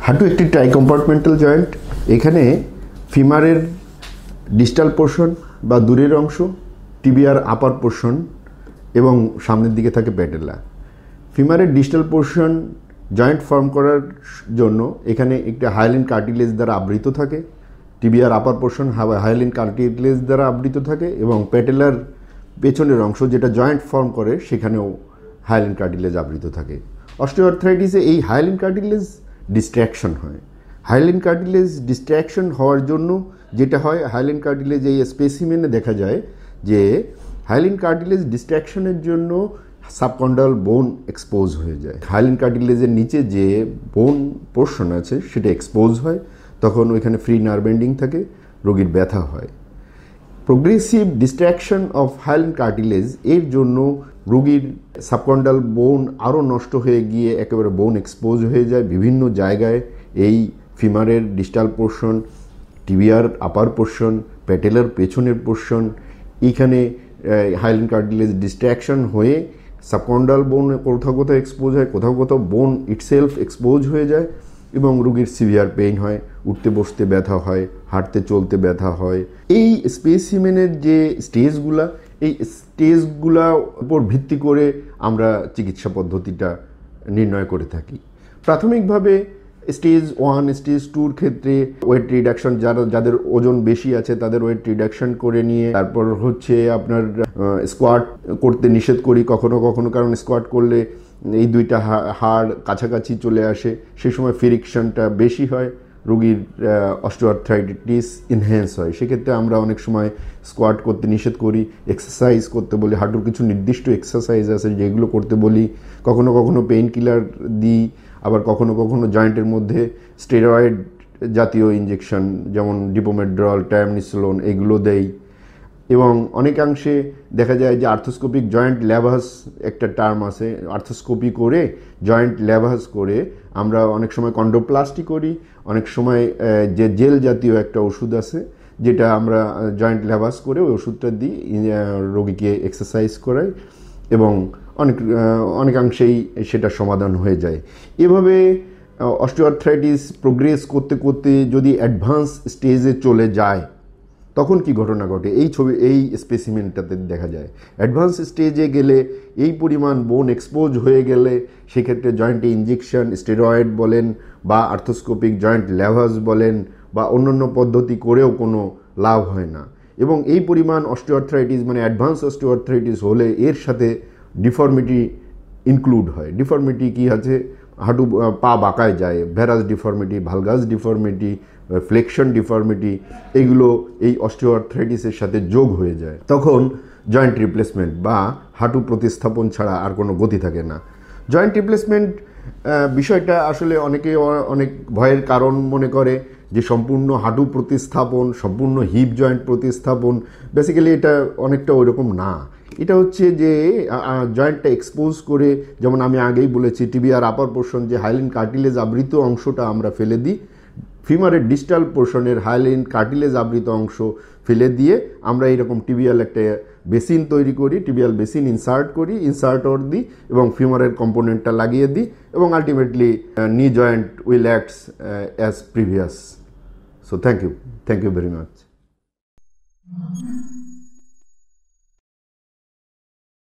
হাঁটু একটি try compartmental joint. এখানে ফিমারের ডিস্টাল পোর্শন বা দূরের অংশ, টিবিয়ার আপার পোর্শন এবং সামনের দিকে থাকে প্যাটেলা। ফিমারের ডিস্টাল পোর্শন জয়েন্ট ফর্ম করার জন্য এখানে একটি হায়ালিন কার্টিলেজ দ্বারা আবৃত থাকে, টিবিয়ার আপার পোর্শন হায়ালিন কার্টিলেজ দ্বারা আবৃত থাকে এবং প্যাটেলার পেছনের অংশ যেটা জয়েন্ট ফর্ম করে সেখানেও হায়ালিন কার্টিলেজ আবৃত থাকে। অস্টিওআর্থ্রাইটিসে এই হায়ালিন কার্টিলেজ ডিস্ট্র্যাকশন হয়। হায়ালিন কার্টিলেজ ডিস্ট্র্যাকশন হওয়ার জন্য যেটা হয়, হায়ালিন কার্টিলেজ এই স্পেসিমেনে দেখা যায় যে হায়ালিন কার্টিলেজ ডিস্ট্র্যাকশনের জন্য সাবকন্ডাল বোন এক্সপোজ হয়ে যায়। হায়ালিন কার্টিলেজের নিচে যে বোন পোর্শন আছে সেটা এক্সপোজ হয়, তখন ওইখানে ফ্রি নার্ভ এন্ডিং থাকে, রোগীর ব্যথা হয়। Progressive distraction of hyaline cartilage এর জন্য রোগীর সাবকন্ডাল বোন আরও নষ্ট হয়ে গিয়ে একেবারে বোন এক্সপোজ হয়ে যায় বিভিন্ন জায়গায়। এই ফিমারের ডিস্টাল পোর্শন, টিবিয়ার আপার পোর্শন, প্যাটেলার পেছনের পোর্শন, এইখানে হায়ালিন কার্টিলেজ ডিস্ট্র্যাকশন হয়ে সাবকন্ডাল বোন কোথাও কোথাও এক্সপোজ হয়, কোথাও কোথাও বোন ইটসেলফ এক্সপোজ হয়ে যায় এবং রোগীর সিভিয়ার পেইন হয়, উঠতে বসতে ব্যথা হয়, হাঁটতে চলতে ব্যথা হয়। এই স্পেসিমেনের যে স্টেজগুলা, এই স্টেজগুলা উপর ভিত্তি করে আমরা চিকিৎসা পদ্ধতিটা নির্ণয় করে থাকি। প্রাথমিকভাবে স্টেজ 1, স্টেজ 2-র ক্ষেত্রে ওয়েট রিডাকশন, যাদের ওজন বেশি আছে তাদের ওয়েট রিডাকশন করে নিয়ে তারপর হচ্ছে আপনার স্কোয়াট করতে নিষেধ করি কখনো কখনো, কারণ স্কোয়াট করলে এই দুইটা হাড় কাছাকাছি চলে আসে, সেই সময় ফ্রিকশনটা বেশি হয়, রোগীর অস্টিওআর্থ্রাইটিস ইনহ্যান্স হয়। সেক্ষেত্রে আমরা অনেক সময় স্কোয়াট করতে নিষেধ করি, এক্সারসাইজ করতে বলি, হাঁটুর কিছু নির্দিষ্ট এক্সারসাইজ আছে যেগুলো করতে বলি, কখনো কখনো পেইন কিলার দিই, আবার কখনো কখনো জয়েন্টের মধ্যে স্টেরয়েড জাতীয় ইঞ্জেকশন যেমন ডিপোমেড্রল, টায়ামনিসোলোন এগুলো দেই। এবং অনেকাংশে দেখা যায় যে আর্থোস্কোপিক জয়েন্ট ল্যাভাস একটা টার্ম আছে, আর্থোস্কোপি করে জয়েন্ট ল্যাভাস করে আমরা অনেক সময় কন্ডোপ্লাস্টি করি, অনেক সময় যে জেল জাতীয় একটা ওষুধ আছে যেটা আমরা জয়েন্ট ল্যাভাস করে ওই ওষুধটা দিই, রোগীকে এক্সারসাইজ করাই এবং অনেকাংশেই সেটা সমাধান হয়ে যায়। এভাবে অস্টিওআর্থ্রাইটিস প্রোগ্রেস করতে করতে যদি অ্যাডভান্স স্টেজে চলে যায় তখন কি ঘটনা ঘটে এই স্পেসিমেনটাতে দেখা যায়। অ্যাডভান্স স্টেজে গেলে এই পরিমাণ বোন এক্সপোজ হয়ে গেলে সেক্ষেত্রে জয়েন্টে ইঞ্জেকশন, স্টেরয়েড বলেন বা আর্থোস্কোপিক জয়েন্ট ল্যাভাস বলেন বা অন্যান্য পদ্ধতি করেও কোনো লাভ হয় না। এবং এই পরিমাণ অস্টিওআর্থ্রাইটিস মানে অ্যাডভান্স অস্টিওআর্থ্রাইটিস হলে এর সাথে ডিফর্মিটি ইনক্লুড হয়। ডিফর্মিটি কি আছে, হাঁটু পা বাঁকায় যায়, varus deformity, valgus deformity, flexion deformity, এগুলো এই অস্টিওআর্থ্রাইটিসের সাথে যোগ হয়ে যায়। তখন জয়েন্ট রিপ্লেসমেন্ট বা হাঁটু প্রতিস্থাপন ছাড়া আর কোনো গতি থাকে না। জয়েন্ট রিপ্লেসমেন্ট বিষয়টা আসলে অনেকে অনেক ভয়ের কারণ মনে করে যে সম্পূর্ণ হাঁটু প্রতিস্থাপন, সম্পূর্ণ হিপ জয়েন্ট প্রতিস্থাপন। বেসিক্যালি এটা অনেকটা ওইরকম না। এটা হচ্ছে যে জয়েন্টটা এক্সপোজ করে, যেমন আমি আগেই বলেছি টিবিয়ার আপার পোর্শন যে হায়ালিন কার্টিলেজ আবৃত অংশটা আমরা ফেলে দিই, ফিমারের ডিস্টাল পোর্শনের হায়ালিন কার্টিলেজ আবৃত অংশ ফেলে দিয়ে আমরা এরকম টিবিয়াল একটা বেসিন তৈরি করি, টিবিয়াল বেসিন ইনসার্ট করি, ইনসার্টর দিই এবং ফিমারের কম্পোনেন্টটা লাগিয়ে দিই এবং ultimately knee joint will acts as previous. So thank you very much.